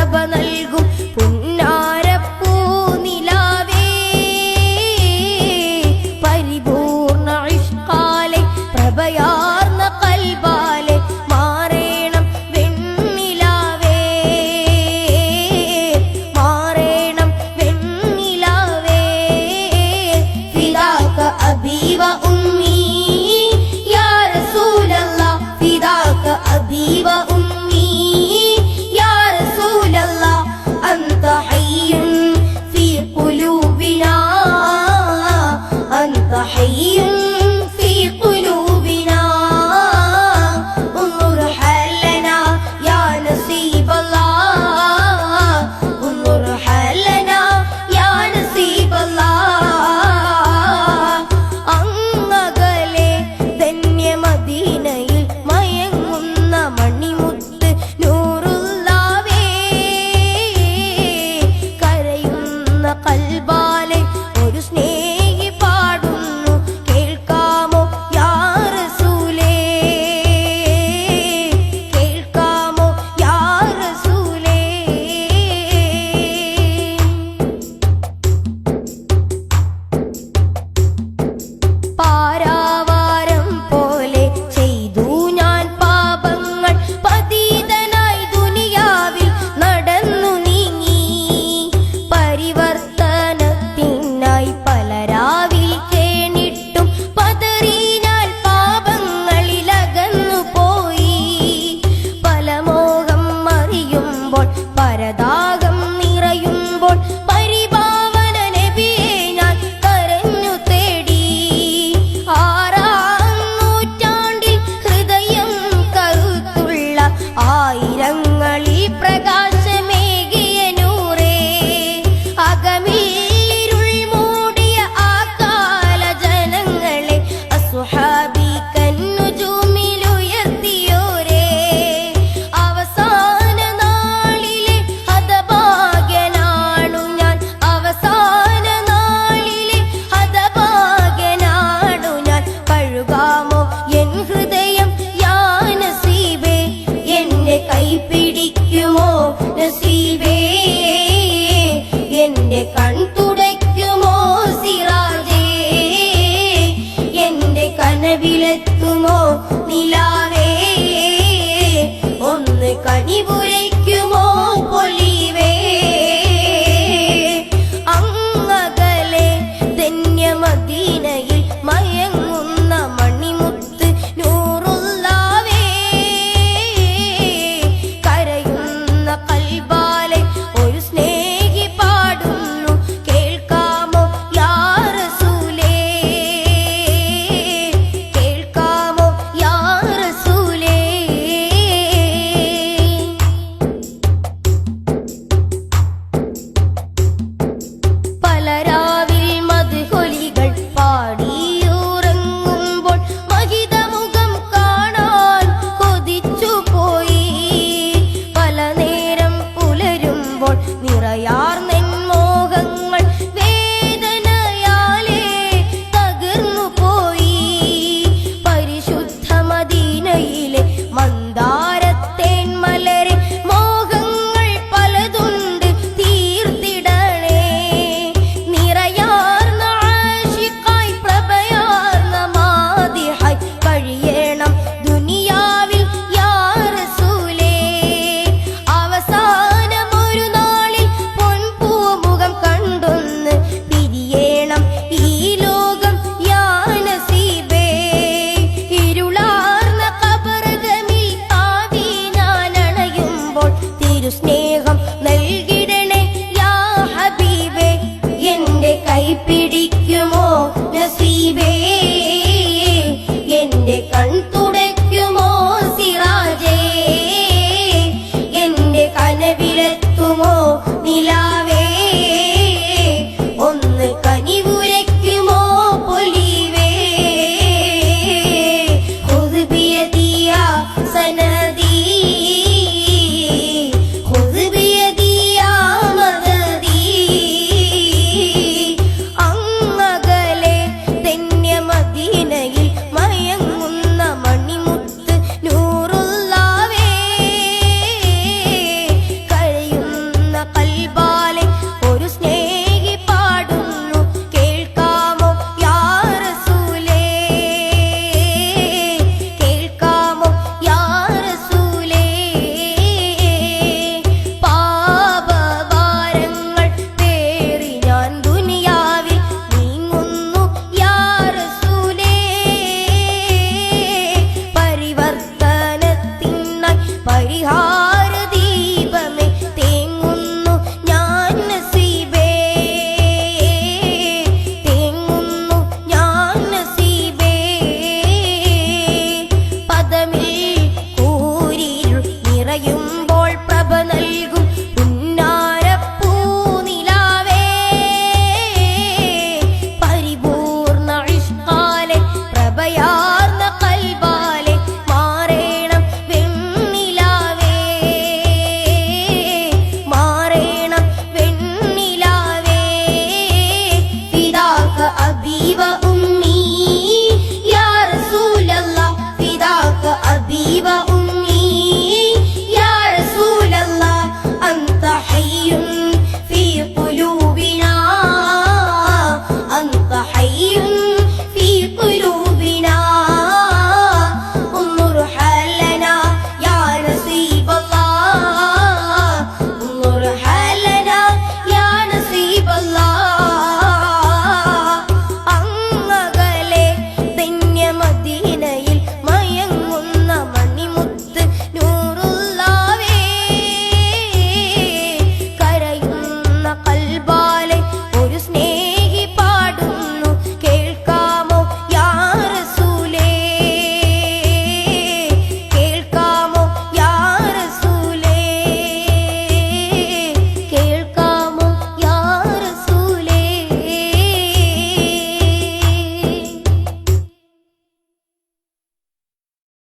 പ്രഭ നൽകും പുന്നാരപ്പൂ നിലാവേ പരിപൂർണ ഇഷ്കാലെ പ്രഭയാർന്ന കൽബാലെ മാറേണം വെണ്ണിലാവേ മാറേണം വെണ്ണിലാവേ ഫിദാക അബീ വ ഉമ്മീ യാ റസൂലല്ലാഹ് ഫിദാക അബീ വ ഉമ്മീ യാ റസൂലല്ലാഹ് അൻത ഹയ്യുൻ ഫീ ഖുലൂബിനാ അൻത ഹയ്യുൻ ഫീ ഖുലൂബിനാ انظر حالنا يا نصيب الله انظر حالنا يا نصيب الله അങ്ങകലെ ധന്യ മദീനയിൽ മയങ്ങുന്ന മണിമുത്ത് നൂറുല്ലാവേ കരയുന്ന കൽബാലെ ഒരു സ്നേഹി പാടുന്നു കേൾക്കാമോ യാ റസൂലേ കേൾക്കാമോ യാ റസൂലേ പാരാവാരം പോലെ ചെയ്തു ഞാൻ പാപങ്ങൾ പതിതനായി ദുനിയാവിൽ നടന്നു നീങ്ങി പരിവർത്തനത്തിനായി പലരാവിൽ കേണിട്ടും പതറി ഞാൻ പാപങ്ങളിലകന്നു പോയി പല മോഹം മറിയുമ്പോൾ പരദാഹം നിറയുമ്പോൾ പരിപാവന നബിയെ ഞാൻ കരഞ്ഞു തേടി ആറാം നൂറ്റാണ്ടിൽ ഹൃദയം കരുത്തുള്ള ആയിരങ്ങളിൽ പ്രകാശമേകിയ നൂറേ അകമീരുൾ മൂടിയ ആ കാല ജനങ്ങളെ അസ്ഹാബി കന്നുജൂമിലുയർത്തിയോരേ അവസാന നാളിലെ ഹതഭാഗ്യനാണു ഞാൻ അവസാന നാളിലെ ഹതഭാഗ്യനാണു ഞാൻ കഴുകാമോ എൻ ഹൃദയം യാ നസീബേ എന്റെ കൈ പിടിക്കുമോ നസീബേ എന്റെ കൺ തുടയ്ക്കുമോ സിറാജേ എന്റെ കനവിലെത്തുമോ നിലാവേ ഒന്ന് കനിപുരയ്ക്കുമോ പൊലിവേ അങ്ങകലെ ധന്യ മദീനയിൽ മയങ്ങുന്ന മണിമുത്ത് നൂറുല്ലാവേ കരയുന്ന കൽബാലെ ഒരു സ്നേഹി പാടുന്നു കേൾക്കാമോ യാ റസൂലേ കേൾക്കാമോ യാ റസൂലേ പലരാവിൽ മദ്ഹൊലികൾ പാടിയുറങ്ങുമ്പോൾ മഹിതമുഖം കാണാൻ കൊതിച്ചു പോയി പല നേരം പുലരുമ്പോൾ നിറയാർന്നെൻ മോഹങ്ങൾ വേദനയാലേ തകർന്നു പോയി പരിശുദ്ധ മദീനയിലെ മന്ദാരത്തേൻ മലരെ മോഹങ്ങൾ പലതുണ്ട് തീർത്തിടണേ നിറയാർന്ന ആശിഖായി പ്രഭയാർന്ന മാദിഹായി കഴിയണം ദുനിയാവിൽ യാ റസൂലേ അവസാനമൊരു നാളിൽ പൊൻപൂമുഖം കണ്ടൊന്ന് പിരിയേണം ഈ ലോകം യാ നസീബേ ഇരുളാർന്ന ഖബറകമിൽ ആദി ഞാൻ അണയുമ്പോൾ തിരുസ്നേഹം നൽകിടണേ യാ ഹബീബേ എന്റെ കൈ പിടിക്കുമോ നസീബേ എന്റെ കൺ തുടയ്ക്കുമോ സിറാജേ എന്റെ കനവിലെത്തുമോ നിലാ